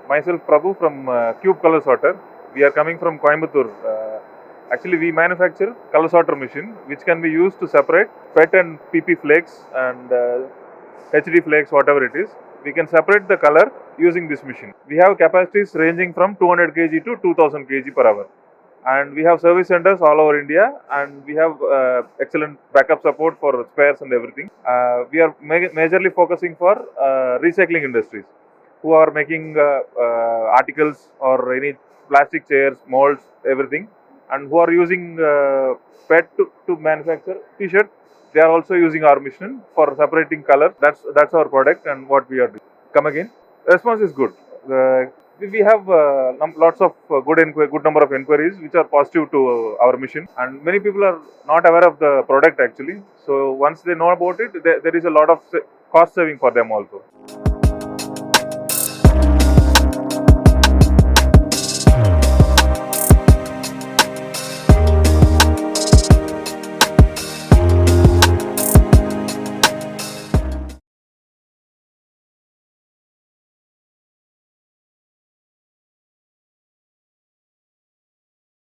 Myself Prabhu from Qube Color Sorter. We are coming from Coimbatore. Actually, we manufacture color sorter machine which can be used to separate PET and PP flakes and HD flakes, whatever it is. We can separate the color using this machine. We have capacities ranging from 200 kg to 2000 kg per hour. And we have service centers all over India, and we have excellent backup support for spares and everything. We are majorly focusing for recycling industries who are making articles or any plastic chairs, molds, everything, and who are using PET to manufacture t-shirt. They are also using our machine for separating color. That's our product and what we are doing. Come again. Response is good. We have lots of good number of inquiries which are positive to our machine, and many people are not aware of the product actually. So once they know about it, there is a lot of cost saving for them also.